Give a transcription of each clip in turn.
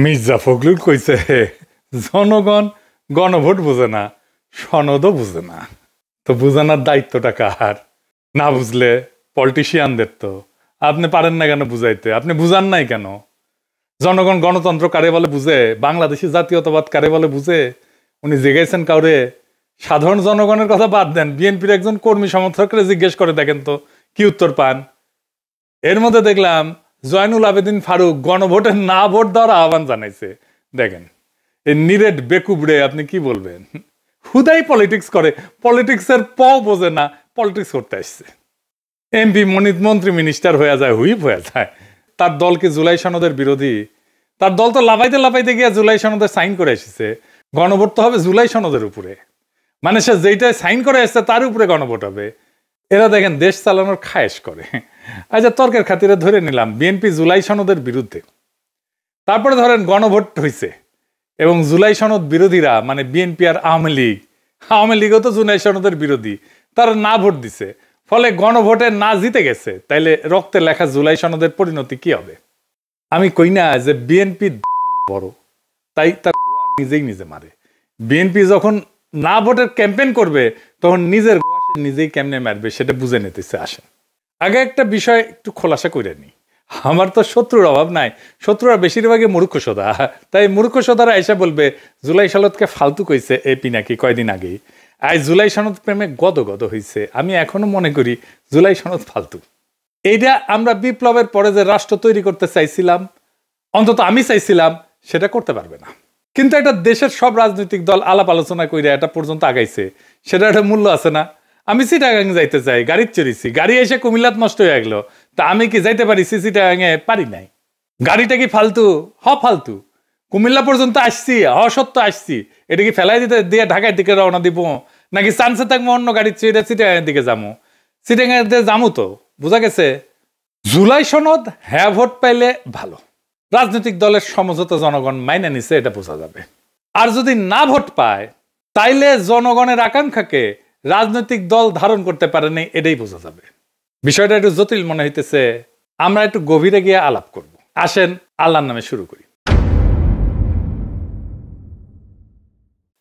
মির্জা ফখরুল কইছে জনগণ গণভোট বুঝে না, সনদও বুঝে না। তো বুঝানোর দায়িত্বটা কার? না বুঝলে পলিটিশিয়ানদের। তো আপনি পারেন না কেন বুঝাইতে? আপনি বুঝান নাই কেন? জনগণ গণতন্ত্র কারে বলে বুঝে? বাংলাদেশি জাতীয়তাবাদ কারে বলে বুঝে? উনি জেগেছেন কাউরে? সাধারণ জনগণের কথা বাদ দেন, বিএনপির একজন কর্মী সমর্থকরা জিজ্ঞেস করে দেখেন তো কি উত্তর পান। এর মধ্যে দেখলাম জয়নুল আবেদিন ফারুক গণভোটের না ভোট দেওয়ার আহ্বান জানাইছে। দেখেন এই নিরেট বেকুবড়ে আপনি কি বলবেন? হুদাই পলিটিক্স করে, পলিটিক্সের বোঝে না, পলিটিক্স করতে আসছে। এমপি মন্ত্রী মিনিস্টার হয়ে যায়, হুইপ হয়ে যায়। তার দল কি জুলাই সনদের বিরোধী? তার দল তো লাফাইতে লাফাইতে গিয়ে জুলাই সনদে সাইন করে এসেছে। গণভোট তো হবে জুলাই সনদের উপরে, মানে সে যেইটাই সাইন করে এসছে তার উপরে গণভোট হবে। এরা দেখেন দেশ চালানোর খায়েশ করে। আচ্ছা, তর্কের খাতিরে ধরে নিলাম বিএনপি জুলাই সনদের বিরুদ্ধে, তারপরে ধরেন গণভোট হয়েছে এবং জুলাই সনদ বিরোধীরা মানে বিএনপি আর আওয়ামী লীগও তো জুলাই সনদের বিরোধী, তারা না ভোট দিছে, ফলে গণভোটে না জিতে গেছে। তাইলে রক্তে লেখা জুলাই সনদের পরিণতি কি হবে? আমি কই না যে বিএনপি বড়, তাই তার নিজেই নিজে মারে। বিএনপি যখন না ভোটের ক্যাম্পেইন করবে তখন নিজের নিজেই কেমনে মারবে সেটা বুঝে নিতেছে। আসেন আগে একটা বিষয় একটু খোলাসা করে নি। আমার তো শত্রুর অভাব নাই, শত্রুরা বেশিরভাগই মূর্খ সোদা। তাই মূর্খ সোদারা এসে বলবে জুলাই সনদকে ফালতু কইছে এই পিনাকি কয়দিন আগেই, আজ জুলাই সনদ প্রেমে গদ হইছে। আমি এখনো মনে করি জুলাই সনদ ফালতু। এইটা আমরা বিপ্লবের পরে যে রাষ্ট্র তৈরি করতে চাইছিলাম, অন্তত আমি চাইছিলাম, সেটা করতে পারবে না। কিন্তু একটা দেশের সব রাজনৈতিক দল আলাপ আলোচনা করে এটা পর্যন্ত আগাইছে, সেটা একটা মূল্য আছে না? আমি চিটাগাং যাইতে চাই, গাড়ি চড়িছি, গাড়ি এসে কুমিল্লাত নষ্ট হয়ে গেল, তা আমি কি যাইতে পারি? চিটাগাঙে পারি নাই। গাড়িটা কি ফালতু? ফালতু। কুমিল্লা পর্যন্ত আসছি, সত্য আসছি, এটা কি ফেলাই দিতে দিয়ে ঢাকার দিকে রওনা দিব, নাকি চান্সে থাকবো অন্য গাড়ি চেয়ে চিটাগাঙের দিকে যাবো? চিটাগাঙের দিকে যাবো। তো বোঝা গেছে জুলাই সনদ হ্যাঁ ভোট পাইলে ভালো, রাজনৈতিক দলের সমঝোতা জনগণ মাইনে নিছে, এটা বোঝা যাবে। আর যদি না ভোট পায় তাইলে জনগণের আকাঙ্ক্ষাকে রাজনৈতিক দল ধারণ করতে পারেনি, এটাই বোঝা যাবে। বিষয়টা একটু জটিল মনে হইতেছে, আমরা একটু গভীরে গিয়ে আলাপ করব। আসেন আল্লাহর নামে শুরু করি।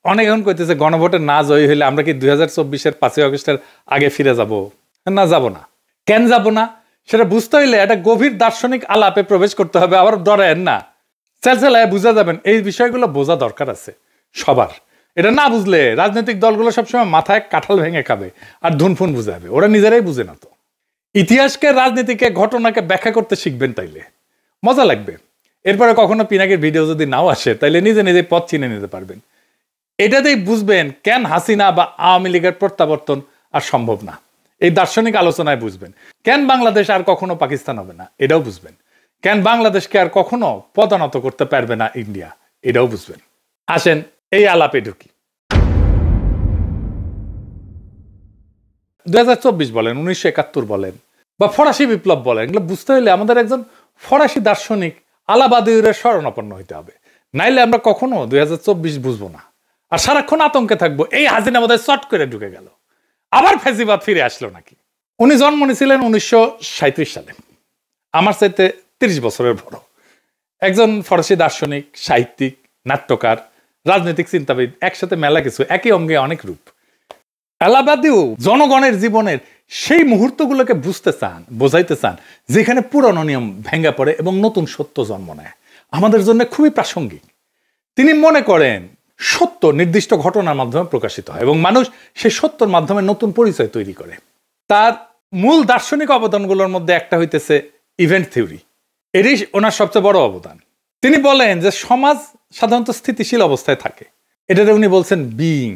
অনেক এখন কইতেছে গণভোটে না জয়ী হইলে আমরা কি 2024-এর 5ই আগস্টের আগে ফিরে যাব? না, যাব না। কেন যাব না সেটা বুঝতে হইলে একটা গভীর দার্শনিক আলাপে প্রবেশ করতে হবে। আবার ডরেন না, চালচালায় বুঝা যাবেন। এই বিষয়গুলো বোঝা দরকার আছে সবার। এটা না বুঝলে রাজনৈতিক দলগুলো সবসময় মাথায় কাঁঠাল ভেঙে খাবে আর ধুনফুন বুঝাবে, ওরা নিজেরাই বুঝে না। তো ইতিহাসকে, রাজনীতিকে, ঘটনাকে ব্যাখ্যা করতে শিখবেন, তাইলে মজা লাগবে। এরপরে কখনো পিনাকির ভিডিও যদি নাও আসে তাইলে নিজে নিজে পথ চিনে নিতে পারবেন। এটাতেই বুঝবেন কেন হাসিনা বা আওয়ামী লীগের প্রত্যাবর্তন আর সম্ভব না। এই দার্শনিক আলোচনায় বুঝবেন কেন বাংলাদেশ আর কখনো পাকিস্তান হবে না, এটাও বুঝবেন। কেন বাংলাদেশকে আর কখনো পদানত করতে পারবে না ইন্ডিয়া, এটাও বুঝবেন। আসেন এই আলাপে ঢুকি। 2024 বলেন, 1971 বলেন, বা ফরাসি বিপ্লব বলেন, এগুলো বুঝতে হলে আমাদের একজন ফরাসি দার্শনিক আলাবাদিউরের শরণাপন্ন হইতে হবে, নাইলে আমরা কখনো 2024 বুঝবো না। আর সারাক্ষণ আতঙ্কে থাকবো এই হাসিনা বোধহয় চট করে ঢুকে গেল, আবার ফ্যাসিবাদ ফিরে আসলো নাকি। উনি জন্ম নিয়েছিলেন 1937 সালে, আমার চাইতে 30 বছরের বড় একজন ফরাসি দার্শনিক, সাহিত্যিক, নাট্যকার, রাজনৈতিক চিন্তাবিদ, একসাথে মেলা কিছু, একই অঙ্গে অনেক রূপ। আলাবাদিও জনগণের জীবনের সেই মুহূর্তগুলোকে বুঝতে চান, বোঝাইতে চান যেখানে পুরনো নিয়ম ভেঙে পড়ে এবং নতুন সত্য জন্ম নেয়, আমাদের জন্য খুবই প্রাসঙ্গিক। তিনি মনে করেন সত্য নির্দিষ্ট ঘটনার মাধ্যমে প্রকাশিত হয় এবং মানুষ সেই সত্যের মাধ্যমে নতুন পরিচয় তৈরি করে। তার মূল দার্শনিক অবদানগুলোর মধ্যে একটা হইতেছে ইভেন্ট থিওরি। এরই ওনার সবচেয়ে বড় অবদান। তিনি বলেন যে সমাজ সাধারণত স্থিতিশীল অবস্থায় থাকে, এটাতে উনি বলছেন বিইং।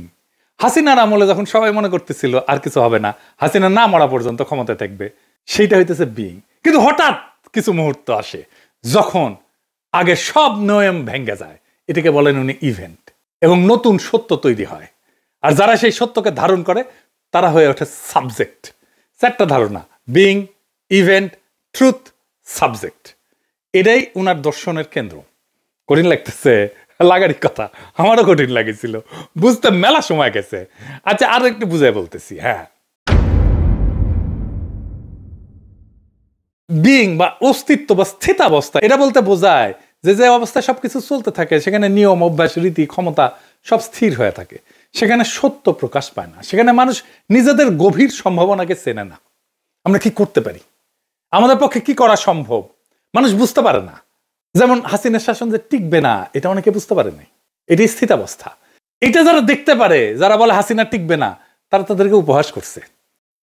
হাসিনার আমলে যখন সবাই মনে করতেছিল আর কিছু হবে না, হাসিনা না মরা পর্যন্ত ক্ষমতায় থাকবে, সেইটা হইতেছে বিইং। কিন্তু হঠাৎ কিছু মুহূর্ত আসে যখন আগে সব নিয়ম ভেঙে যায়, এটাকে বলেন উনি ইভেন্ট, এবং নতুন সত্য তৈরি হয়। আর যারা সেই সত্যকে ধারণ করে তারা হয়ে ওঠে সাবজেক্ট। চারটা ধারণা: বিইং, ইভেন্ট, ট্রুথ, সাবজেক্ট। এটাই উনার দর্শনের কেন্দ্র। কঠিন লাগতেছে? লাগারই কথা, আমারও কঠিন লাগেছিল, বুঝতে মেলা সময় গেছে। আচ্ছা, আরো একটু বুঝাই বলতেছি। হ্যাঁ, বিইং বা অস্তিত্ব বা স্থিতাবস্থা, এটা বলতে বোঝায় যে যে অবস্থায় সবকিছু চলতে থাকে সেখানে নিয়ম, অভ্যাস, রীতি, ক্ষমতা সব স্থির হয়ে থাকে, সেখানে সত্য প্রকাশ পায় না, সেখানে মানুষ নিজেদের গভীর সম্ভাবনাকে চেনে না। আমরা কি করতে পারি, আমাদের পক্ষে কি করা সম্ভব, মানুষ বুঝতে পারে না। যেমন হাসিনার শাসন যে টিকবে না, এটা অনেকে বুঝতে পারে নাই। এটি স্থিতাবস্থা। এটা যারা দেখতে পারে, যারা বলে হাসিনা টিকবে না, তারা তাদেরকে উপহাস করছে।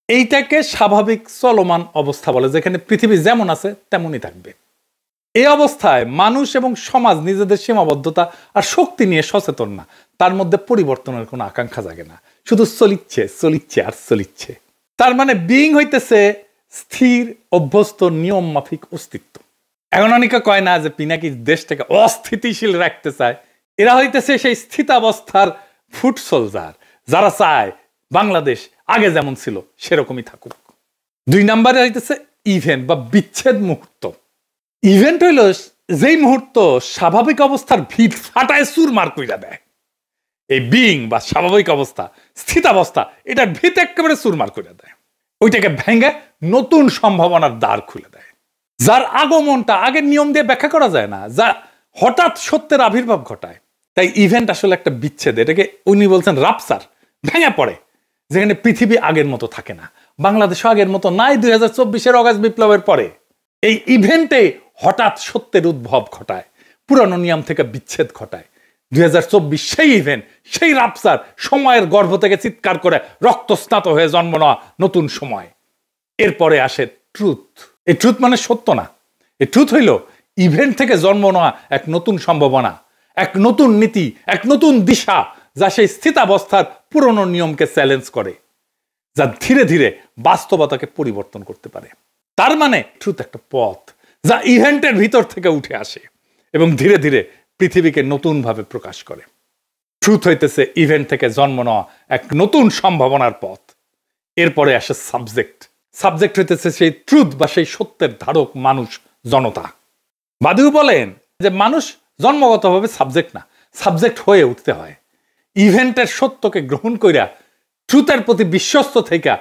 এইটাকে স্বাভাবিক চলমান অবস্থা বলে, যেখানে পৃথিবী যেমন আছে তেমনই থাকবে। এই অবস্থায় মানুষ এবং সমাজ নিজেদের সীমাবদ্ধতা আর শক্তি নিয়ে সচেতন না, তার মধ্যে পরিবর্তনের কোনো আকাঙ্ক্ষা জাগে না, শুধু চলিচ্ছে চলিচ্ছে আর চলিচ্ছে। তার মানে বিইং হইতেছে স্থির, অভ্যস্ত, নিয়ম মাফিক অস্তিত্ব। এখন অনেকে কয় না যে পিনাকি দেশটাকে অস্থিতিশীল রাখতে চায়, এরা হইতেছে সেই স্থিতাবস্থার ফুট সোলজার, যারা চায় বাংলাদেশ আগে যেমন ছিল সেরকমই থাকুক। 2 নম্বরে হইতেছে ইভেন্ট বা বিচ্ছেদ মুহূর্ত। ইভেন্ট হইল যেই মুহূর্ত স্বাভাবিক অবস্থার ভিত ফাটায় চুরমার কইরা দেয়। এই বিইং বা স্বাভাবিক অবস্থা, স্থিতাবস্থা, এটার ভিত একেবারে চুরমার কইরা দেয়, ওইটাকে ভেঙে নতুন সম্ভাবনার দ্বার খুলে দেয়, যার আগমনটা আগের নিয়ম দিয়ে ব্যাখ্যা করা যায় না, যা হঠাৎ সত্যের আবির্ভাব ঘটায়। তাই ইভেন্ট আসলে একটা বিচ্ছেদ, এটাকে উনি বলছেন রাপসার, ভেঙে পড়ে, যেখানে পৃথিবী আগের মতো থাকে না, বাংলাদেশও আগের মতো নাই। 2024-এর অগাস্ট বিপ্লবের পরে এই ইভেন্টে হঠাৎ সত্যের উদ্ভব ঘটায়, পুরানো নিয়ম থেকে বিচ্ছেদ ঘটায়। 2024 সেই ইভেন্ট, সেই রাপসার, সময়ের গর্ভ থেকে চিৎকার করে রক্তস্নাত হয়ে জন্ম নেওয়া নতুন সময়। এরপরে আসে ট্রুথ। এই ট্রুথ মানে সত্য না, এই ট্রুথ হইল ইভেন্ট থেকে জন্ম নেওয়া এক নতুন সম্ভাবনা, এক নতুন নীতি, এক নতুন দিশা, যা সেই স্থিতাবস্থার পুরনো নিয়মকে চ্যালেঞ্জ করে, যা ধীরে ধীরে বাস্তবতাকে পরিবর্তন করতে পারে। তার মানে ট্রুথ একটা পথ, যা ইভেন্টের ভিতর থেকে উঠে আসে এবং ধীরে ধীরে পৃথিবীকে নতুনভাবে প্রকাশ করে। ট্রুথ হইতেছে ইভেন্ট থেকে জন্ম নেওয়া এক নতুন সম্ভাবনার পথ। এরপরে আসে সাবজেক্ট। সাবজেক্ট হইতেছে সেই ট্রুথ বা সেই সত্যের ধারক, মানুষ, জনতা। বাদিউ বলেন যে মানুষ জন্মগতভাবে সাবজেক্ট না, সাবজেক্ট হয়ে উঠতে হয়। ইভেন্টের সত্যকে গ্রহণ কইরা ট্রুথের প্রতি বিশ্বস্ত থেকে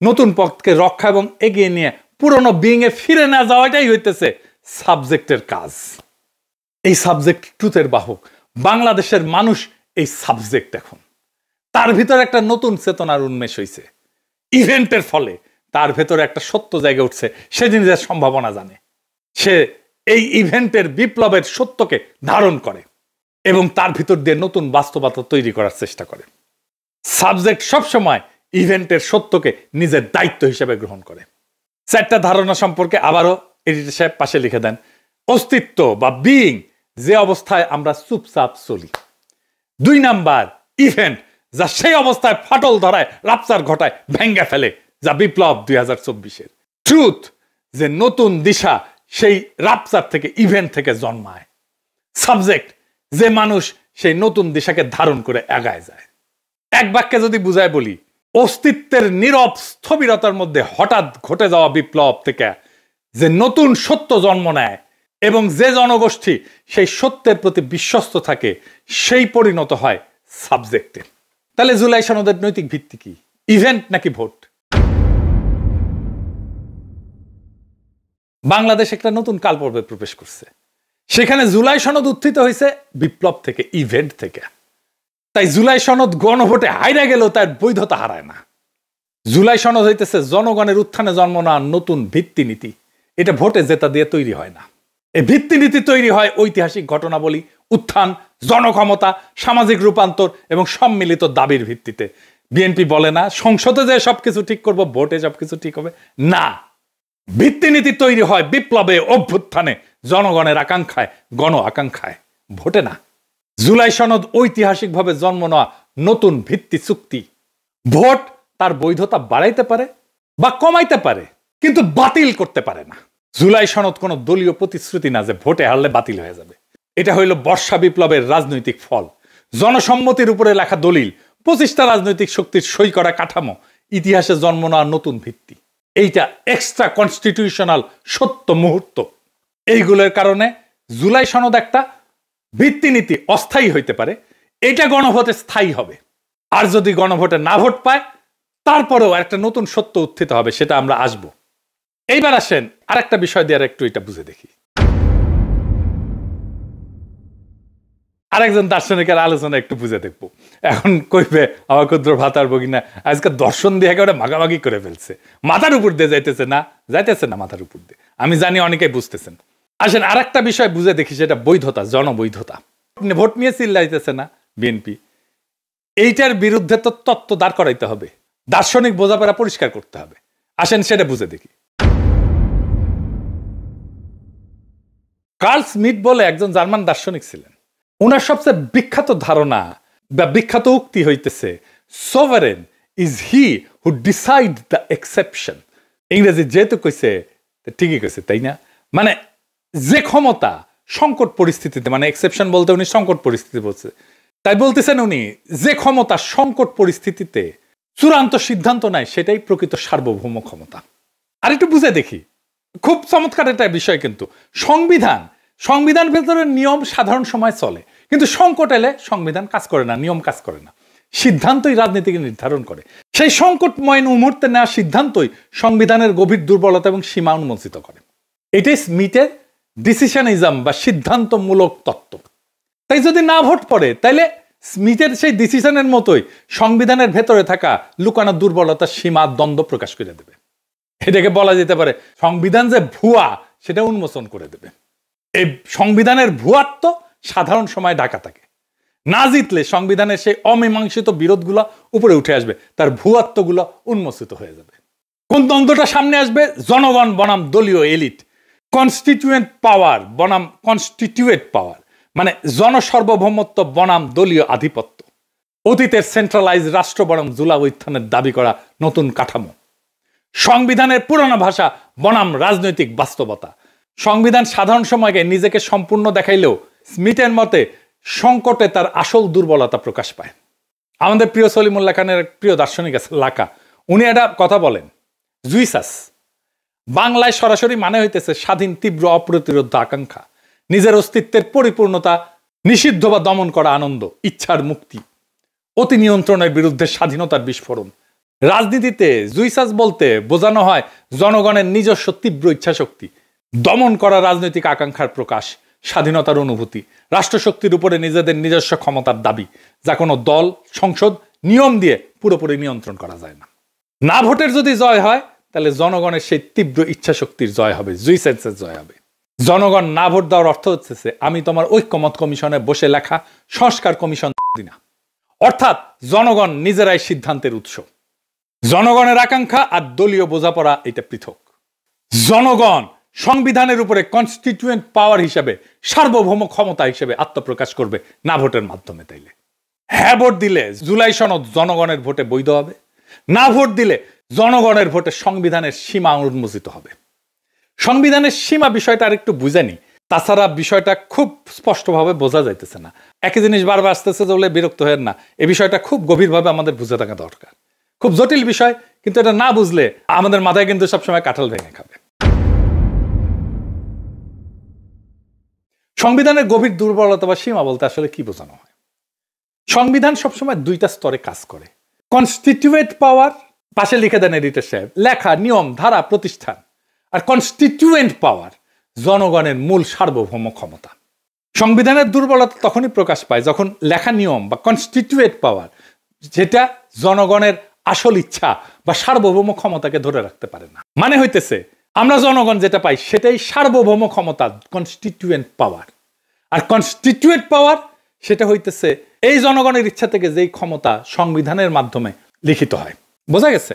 নতুন পথকে রক্ষা এবং এগিয়ে নিয়ে পুরনো বিইং এ ফিরে না যাওয়াটাই হইতেছে সাবজেক্টের কাজ। এই সাবজেক্ট ট্রুথের বাহক। বাংলাদেশের মানুষ এই সাবজেক্ট। এখন তার ভিতরে একটা নতুন চেতনার উন্মেষ হয়েছে ইভেন্টের ফলে, তার ভেতরে একটা সত্য জায়গা উঠছে, সে নিজের সম্ভাবনা জানে, সে এই ইভেন্টের বিপ্লবের সত্যকে ধারণ করে এবং তার ভিতর দিয়ে নতুন বাস্তবতা তৈরি করার চেষ্টা করে। সাবজেক্ট সবসময় ইভেন্টের সত্যকে নিজের দায়িত্ব হিসেবে গ্রহণ করে। 4টা ধারণা সম্পর্কে আবারও এডিটর সাহেব পাশে লিখে দেন। অস্তিত্ব বা বিইং, যে অবস্থায় আমরা চুপচাপ চলি। 2 নাম্বার ইভেন্ট, যা সেই অবস্থায় ফাটল ধরায়, রাপচার ঘটায়, ভেঙ্গে ফেলে, যা বিপ্লব 2024-এর। ট্রুথ, যে নতুন দিশা সেই রাপচার থেকে, ইভেন্ট থেকে জন্মায়। সাবজেক্ট, যে মানুষ সেই নতুন দিশাকে ধারণ করে আগায় যায়। এক বাক্যে যদি বুঝায় বলি, অস্তিত্বের নীরব স্থবিরতার মধ্যে হঠাৎ ঘটে যাওয়া বিপ্লব থেকে যে নতুন সত্য জন্ম নেয় এবং যে জনগোষ্ঠী সেই সত্যের প্রতি বিশ্বস্ত থাকে, সেই পরিণত হয় সাবজেক্টে। তাহলে জুলাই সনদের নৈতিক ভিত্তি কি, ইভেন্ট নাকি ভোট? বাংলাদেশ একটা নতুন কাল পর্বে প্রবেশ করছে। সেখানে জুলাই সনদ উত্থিত হয়েছে বিপ্লব থেকে, ইভেন্ট থেকে। তাই জুলাই সনদ গণভোটে হাইরা গেলেও তার বৈধতা হারায় না। জুলাই সনদ হইতেছে জনগণের উত্থানে জন্ম নেওয়া নতুন ভিত্তিনীতি। এটা ভোটে জেতা দিয়ে তৈরি হয় না। এই ভিত্তিনীতি তৈরি হয় ঐতিহাসিক ঘটনাবলী, উত্থান, জনক্ষমতা, সামাজিক রূপান্তর এবং সম্মিলিত দাবির ভিত্তিতে। বিএনপি বলে না সংসদে যে সবকিছু ঠিক করব, ভোটে সবকিছু ঠিক হবে না। ভিত্তিনীতি তৈরি হয় বিপ্লবে, অভ্যুত্থানে, জনগণের আকাঙ্ক্ষায়, গণ আকাঙ্ক্ষায়, ভোটে না। জুলাই সনদ ঐতিহাসিকভাবে জন্ম নেওয়া নতুন ভিত্তি চুক্তি। ভোট তার বৈধতা বাড়াইতে পারে বা কমাইতে পারে, কিন্তু বাতিল করতে পারে না। জুলাই সনদ কোনো দলীয় প্রতিশ্রুতি না যে ভোটে হারলে বাতিল হয়ে যাবে। এটা হইল বর্ষা বিপ্লবের রাজনৈতিক ফল, জনসম্মতির উপরে লেখা দলিল, 25টা রাজনৈতিক শক্তির সই করা কাঠামো, ইতিহাসে জন্ম নেওয়া নতুন ভিত্তি। এইটা এক্সট্রা কনস্টিটিউশনাল সত্য মুহূর্ত। এইগুলোর কারণে জুলাই সনদ একটা ভিত্তিনীতি অস্থায়ী হইতে পারে, এটা গণভোটে স্থায়ী হবে। আর যদি গণভোটে না ভোট পায়, তারপরেও একটা নতুন সত্য উত্থিত হবে, সেটা আমরা আসব। এইবার আসেন আরেকটা বিষয় দিয়ে আর একটু এটা বুঝে দেখি। আরেকজন দার্শনিকের আলোচনা একটু বুঝে দেখবো। এখন কইবে আমার ক্ষুদ্র ভাতার ভগিনা আজকে দর্শন দিয়ে একেবারে ভাগাভাগি করে ফেলছে, মাথার উপর দিয়ে যাইতেছে না মাথার উপর দিয়ে। আমি জানি অনেকেই বুঝতেছেন। আসেন আর একটা বিষয় বুঝে দেখি, সেটা বৈধতা, জনবৈধতা। ভোট নিয়ে চিল্লাইতেছে না বিএনপি, এইটার বিরুদ্ধে তো তত্ত্ব দাঁড় করাইতে হবে, দার্শনিক বোঝাপড়া পরিষ্কার করতে হবে। আসেন সেটা বুঝে দেখি। কার্ল স্মিথ বলে একজন জার্মান দার্শনিক ছিলেন। ওনার সবচেয়ে বিখ্যাত ধারণা বা বিখ্যাত উক্তি হইতেছে, sovereign is he who decide the exception. ইংরেজি যেহেতু কইছে ঠিকই কইছে, তাই না? মানে যে ক্ষমতা সংকট পরিস্থিতিতে, মানে এক্সেপশন বলতে উনি সংকট পরিস্থিতি বলছে, তাই বলতেছেন উনি যে ক্ষমতা সংকট পরিস্থিতিতে চূড়ান্ত সিদ্ধান্ত নেয় সেটাই প্রকৃত সার্বভৌম ক্ষমতা। আর একটু বুঝে দেখি, খুব চমৎকার একটা বিষয়। কিন্তু সংবিধান ভেতরে নিয়ম সাধারণ সময় চলে, কিন্তু সংকট এলে সংবিধান কাজ করে না, নিয়ম কাজ করে না, সিদ্ধান্তই রাজনীতিকে নির্ধারণ করে। সেই সংকটময় মুহূর্তে নেওয়া সিদ্ধান্তই সংবিধানের গভীর দুর্বলতা এবং সীমা উন্মোচিত করে। এটাই স্মিথের ডিসিশনিজম বা সিদ্ধান্তমূলক তত্ত্ব। তাই যদি না ভোট পড়ে, তাইলে স্মিথের সেই ডিসিশনের মতোই সংবিধানের ভেতরে থাকা লুকানো দুর্বলতার সীমা দ্বন্দ্ব প্রকাশ করে দেবে। এটাকে বলা যেতে পারে সংবিধান যে ভুয়া সেটা উন্মোচন করে দেবে। এই সংবিধানের ভুয়াত্ব সাধারণ সময় ঢাকা থাকে, না জিতলে সংবিধানের সেই অমীমাংসিত বিরোধগুলো উপরে উঠে আসবে, তার ভুয়াত্বগুলো উন্মোচিত হয়ে যাবে। কোন দ্বন্দ্বটা সামনে আসবে? জনগণ বনাম দলীয় এলিট, কনস্টিটিউয়েন্ট পাওয়ার বনাম কনস্টিটিউয়েট পাওয়ার, মানে জনসার্বভৌমত্ব বনাম দলীয় আধিপত্য, অতীতের সেন্ট্রালাইজ রাষ্ট্র বনাম জুলাই উত্থানের দাবি করা নতুন কাঠামো, সংবিধানের পুরনো ভাষা বনাম রাজনৈতিক বাস্তবতা। সংবিধান সাধারণ সময়কে নিজেকে সম্পূর্ণ দেখাইলেও স্মিথের মতে সংকটে তার আসল দুর্বলতা প্রকাশ পায়। আমাদের প্রিয় সলিমুল্লাহ খানের প্রিয় দার্শনিক আছে লাকা, উনি একটা কথা বলেন, জুইসাস বাংলায় সরাসরি মানে হইতেছে স্বাধীন তীব্র অপ্রতিরোধ আকাঙ্ক্ষা, নিজের অস্তিত্বের পরিপূর্ণতা নিষিদ্ধ বা দমন করা আনন্দ, ইচ্ছার মুক্তি, অতি নিয়ন্ত্রণের বিরুদ্ধে স্বাধীনতার বিস্ফোরণ। রাজনীতিতে জুইসাস বলতে বোঝানো হয় জনগণের নিজস্ব তীব্র ইচ্ছাশক্তি, দমন করা রাজনৈতিক আকাঙ্ক্ষার প্রকাশ, স্বাধীনতার অনুভূতি, রাষ্ট্রশক্তির উপরে নিজেদের নিজস্ব ক্ষমতার দাবি, যা কোনো দল, সংসদ, নিয়ম দিয়ে পুরোপুরি নিয়ন্ত্রণ করা যায় না। না ভোটের যদি জয় হয়, তাহলে জনগণের সেই তীব্র ইচ্ছাশক্তির জয় হবে, জুইসাসের জয় হবে। জনগণ না ভোট দেওয়ার অর্থ হচ্ছে আমি তোমার ঐক্যমত কমিশনে বসে লেখা সংস্কার কমিশন দিনা। অর্থাৎ জনগণ নিজেরাই সিদ্ধান্তের উৎস। জনগণের আকাঙ্ক্ষা আর দলীয় বোঝাপড়া এটা পৃথক। জনগণ সংবিধানের উপরে কনস্টিটিউয়েন্ট পাওয়ার হিসেবে, সার্বভৌম ক্ষমতা হিসেবে আত্মপ্রকাশ করবে না ভোটের মাধ্যমে। তাইলে হ্যাঁ ভোট দিলে জুলাই সনদ জনগণের ভোটে বৈধ হবে, না ভোট দিলে জনগণের ভোটে সংবিধানের সীমা উন্মোচিত হবে। সংবিধানের সীমা বিষয়টা আর একটু বুঝেনি, তাছাড়া বিষয়টা খুব স্পষ্টভাবে বোঝা যাইতেছে না। একই জিনিস বারবার আসতেছে বলে বিরক্ত হয়েন না, এই বিষয়টা খুব গভীরভাবে আমাদের বুঝে থাকা দরকার। খুব জটিল বিষয়, কিন্তু এটা না বুঝলে আমাদের মাথায় কিন্তু সবসময় কাঁঠাল ভেঙে খাবে। সংবিধানের গভীর দুর্বলতা বা সীমা বলতে আসলে কি বোঝানো হয়? সংবিধান সবসময় দুইটা স্তরে কাজ করে। কনস্টিটিউয়েন্ট পাওয়ার, পাশে লিখে দেন এডিটর সাহেব, লেখা, নিয়ম, ধারা, প্রতিষ্ঠান। আর কনস্টিটিউয়েন্ট পাওয়ার, জনগণের মূল সার্বভৌম ক্ষমতা। সংবিধানের দুর্বলতা তখনই প্রকাশ পায় যখন লেখা নিয়ম বা কনস্টিটিউয়েন্ট পাওয়ার, যেটা জনগণের আসল ইচ্ছা বা সার্বভৌম ক্ষমতাকে ধরে রাখতে পারে না। মানে হইতেছে আমরা জনগণ যেটা পাই সেটাই সার্বভৌম ক্ষমতা, কনস্টিটিউয়েন্ট পাওয়ার। আর কনস্টিটিউয়েন্ট পাওয়ার সেটা হইতেছে এই জনগণের ইচ্ছা থেকে যেই ক্ষমতা সংবিধানের মাধ্যমে লিখিত হয়। বোঝা গেছে?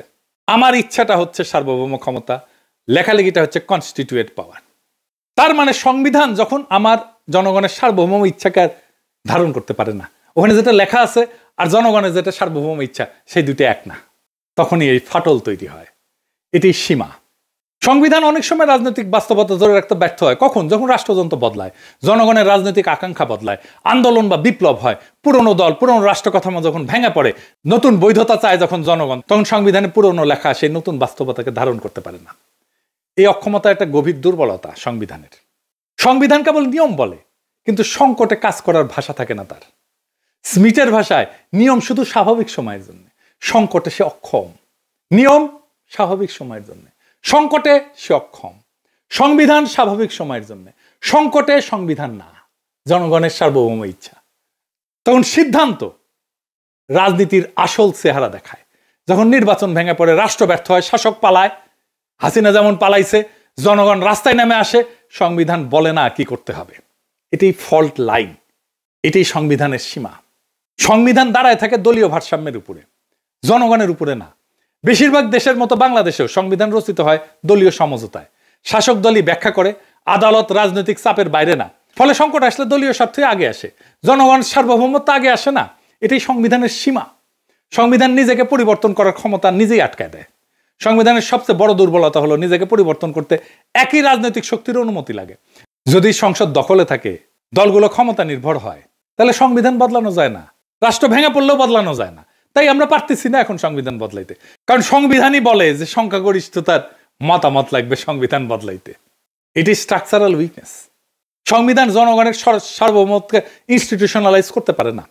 আমার ইচ্ছাটা হচ্ছে সার্বভৌম ক্ষমতা, লেখালেখিটা হচ্ছে কনস্টিটিউয়েন্ট পাওয়ার। তার মানে সংবিধান যখন আমার জনগণের সার্বভৌম ইচ্ছাকে ধারণ করতে পারে না, ওখানে যেটা লেখা আছে আর জনগণের যেটা সার্বভৌম ইচ্ছা, সেই দুটো এক না, তখনই এই ফাটল তৈরি হয়। এটি সীমা। সংবিধান অনেক সময় রাজনৈতিক বাস্তবতা ধরে রাখতে ব্যর্থ হয়। কখন? যখন রাষ্ট্রযন্ত্র বদলায়, জনগণের রাজনৈতিক আকাঙ্ক্ষা বদলায়, আন্দোলন বা বিপ্লব হয়, পুরনো দল, পুরনো রাষ্ট্র কাঠামো যখন ভেঙে পড়ে, নতুন বৈধতা চায় যখন জনগণ, তখন সংবিধানে পুরনো লেখা সেই নতুন বাস্তবতাকে ধারণ করতে পারে না। এই অক্ষমতা একটা গভীর দুর্বলতা সংবিধানের। সংবিধান কেবল নিয়ম বলে, কিন্তু সংকটে কাজ করার ভাষা থাকে না তার। স্মিথের ভাষায় নিয়ম শুধু স্বাভাবিক সময়ের জন্য, সংকটে সে অক্ষম। নিয়ম স্বাভাবিক সময়ের জন্য, সংকটে সে অক্ষম। সংবিধান স্বাভাবিক সময়ের জন্য, সংকটে সংবিধান না, জনগণের সার্বভৌম ইচ্ছা। তখন সিদ্ধান্ত রাজনীতির আসল চেহারা দেখায়। যখন নির্বাচন ভেঙে পড়ে, রাষ্ট্র ব্যর্থ হয়, শাসক পালায়, হাসিনা যেমন পালাইছে, জনগণ রাস্তায় নেমে আসে, সংবিধান বলে না কি করতে হবে। এটাই ফল্ট লাইন, এটাই সংবিধানের সীমা। সংবিধান দাঁড়ায় থাকে দলীয় ভারসাম্যের উপরে, জনগণের উপরে না। বেশিরভাগ দেশের মতো বাংলাদেশেও সংবিধান রচিত হয় দলীয় সমঝোতায়। শাসক দলই ব্যাখ্যা করে, আদালত রাজনৈতিক চাপের বাইরে না। ফলে সংকট আসলে দলীয় স্বার্থই আগে আসে, জনগণ সার্বভৌমত্ব আগে আসে না। এটাই সংবিধানের সীমা। সংবিধান নিজেকে পরিবর্তন করার ক্ষমতা নিজেই আটকায় দেয়। সংবিধানের সবচেয়ে বড় দুর্বলতা হলো নিজেকে পরিবর্তন করতে একই রাজনৈতিক শক্তির অনুমতি লাগে। যদি সংসদ দখলে থাকে, দলগুলো ক্ষমতা নির্ভর হয়, তাহলে সংবিধান বদলানো যায় না। রাষ্ট্র ভেঙে পড়লেও বদলানো যায় না। তাই আমরা পারতেছি না এখন সংবিধান বদলাইতে, কারণ সংবিধানই বলে যে সংখ্যাগরিষ্ঠতার মতামত লাগবে সংবিধান বদলাইতে। এটি স্ট্রাকচারাল উইকনেস। সংবিধান জনগণের সার্বভৌমত্বকে ইনস্টিটিউশনালাইজ করতে পারে না।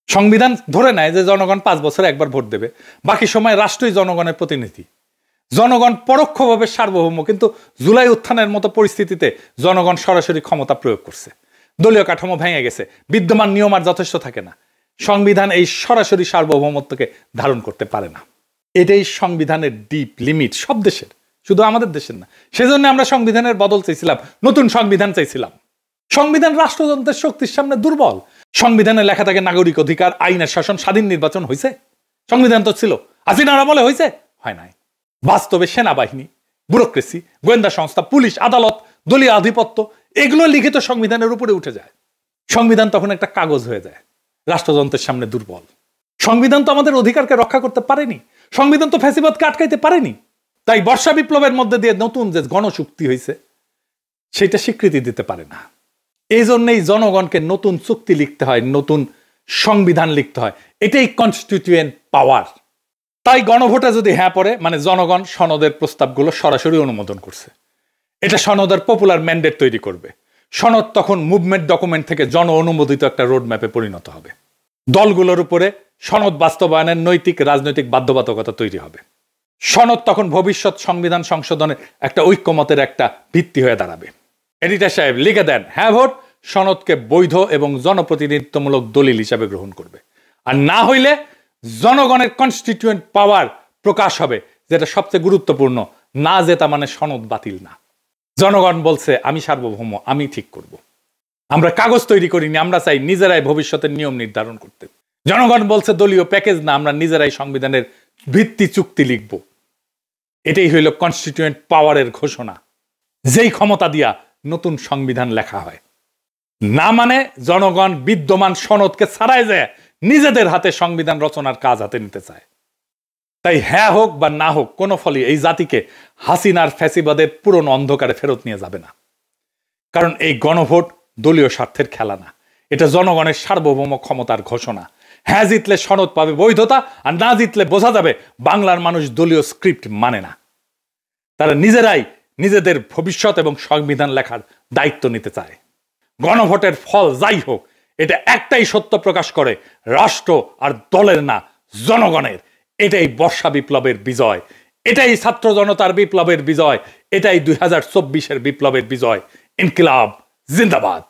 সংবিধান ধরে নেয় যে জনগণ 5 বছরে একবার ভোট দেবে, বাকি সময় রাষ্ট্রই জনগণের প্রতিনিধি। জনগণ পরোক্ষভাবে সার্বভৌম, কিন্তু জুলাই উত্থানের মতো পরিস্থিতিতে জনগণ সরাসরি ক্ষমতা প্রয়োগ করছে। দলীয় কাঠামো ভেঙে গেছে, বিদ্যমান নিয়ম আর যথেষ্ট থাকে না। সংবিধান এই সরাসরি সার্বভৌমত্বকে ধারণ করতে পারে না। এটাই সংবিধানের ডিপ লিমিট, সব দেশের, শুধু আমাদের দেশের না। সেজন্য আমরা সংবিধানের বদল চাইছিলাম, নতুন সংবিধান চাইছিলাম। সংবিধান রাষ্ট্রযন্ত্রের শক্তির সামনে দুর্বল। সংবিধানে লেখা থাকে নাগরিক অধিকার, আইনের শাসন, স্বাধীন নির্বাচন। হয়েছে? সংবিধান তো ছিল, হাসিনার আমলে হয়েছে? হয় নাই। বাস্তবে সেনাবাহিনী, ব্যুরোক্রেসি, গোয়েন্দা সংস্থা, পুলিশ, আদালত, দলীয় আধিপত্য, এগুলো লিখিত সংবিধানের উপরে উঠে যায়। সংবিধান তখন একটা কাগজ হয়ে যায়, রাষ্ট্রযন্ত্রের সামনে দুর্বল। সংবিধান তো আমাদের অধিকারকে রক্ষা করতে পারেনি, সংবিধান তো ফ্যাসিবাদকে আটকাইতে পারেনি। তাই বর্ষা বিপ্লবের মধ্যে দিয়ে নতুন যে গণচুক্তি হয়েছে, সেটা স্বীকৃতি দিতে পারে না। এই জন্যই জনগণকে নতুন চুক্তি লিখতে হয়, নতুন সংবিধান লিখতে হয়। এটাই কনস্টিটিউয়েন্ট পাওয়ার। তাই গণভোটে যদি হ্যাঁ পড়ে, মানে জনগণ সনদের প্রস্তাবগুলো সরাসরি অনুমোদন করছে, এটা সনদের পপুলার ম্যান্ডেট তৈরি করবে। সনদ তখন মুভমেন্ট ডকুমেন্ট থেকে জন অনুমোদিত একটা রোড ম্যাপে পরিণত হবে। দলগুলোর উপরে সনদ বাস্তবায়নের নৈতিক রাজনৈতিক বাধ্যবাধকতা তৈরি হবে। সনদ তখন ভবিষ্যৎ সংবিধান সংশোধনের একটা ঐক্যমতের একটা ভিত্তি হয়ে দাঁড়াবে। এডিটর সাহেব লিখে দেন, হ্যাঁ ভোট সনদকে বৈধ এবং জনপ্রতিনিধিত্বমূলক দলিল হিসাবে গ্রহণ করবে। আর না হইলে জনগণের কনস্টিটিউয়েন্ট পাওয়ার প্রকাশ হবে, যেটা সবচেয়ে গুরুত্বপূর্ণ। না জেতা মানে সনদ বাতিল না। জনগণ বলছে আমি সার্বভৌম, আমি ঠিক করব। আমরা কাগজ তৈরি করিনি, আমরা চাই নিজেরাই ভবিষ্যতের নিয়ম নির্ধারণ করতে। জনগণ বলছে দলীয় প্যাকেজ না, আমরা নিজেরাই সংবিধানের ভিত্তি চুক্তি লিখব। এটাই হইল কনস্টিটিউয়েন্ট পাওয়ারের ঘোষণা, যেই ক্ষমতা দিয়া নতুন সংবিধান লেখা হয়। না মানে জনগণ বিদ্যমান সনদকে ছাড়াই যায় নিজেদের হাতে সংবিধান রচনার কাজ হাতে নিতে চায়। তাই হ্যাঁ হোক বা না হোক, কোনো ফলই এই জাতিকে হাসিনার ফ্যাসিবাদের পুরনো অন্ধকারে ফেরত নিয়ে যাবে না। কারণ এই গণভোট দলীয় স্বার্থের খেলা না, এটা জনগণের সার্বভৌম ক্ষমতার ঘোষণা। হ্যাঁ জিতলে সনদ পাবে বৈধতা, আর না জিতলে বোঝা যাবে বাংলার মানুষ দলীয় স্ক্রিপ্ট মানে না। তারা নিজেরাই নিজেদের ভবিষ্যৎ এবং সংবিধান লেখার দায়িত্ব নিতে চায়। গণভোটের ফল যাই হোক, এটা একটাই সত্য প্রকাশ করে, রাষ্ট্র আর দলের না, জনগণের। এটাই বর্ষা বিপ্লবের বিজয়, এটাই ছাত্র জনতার বিপ্লবের বিজয়, এটাই 2024-এর বিপ্লবের বিজয়। ইনকিলাব জিন্দাবাদ।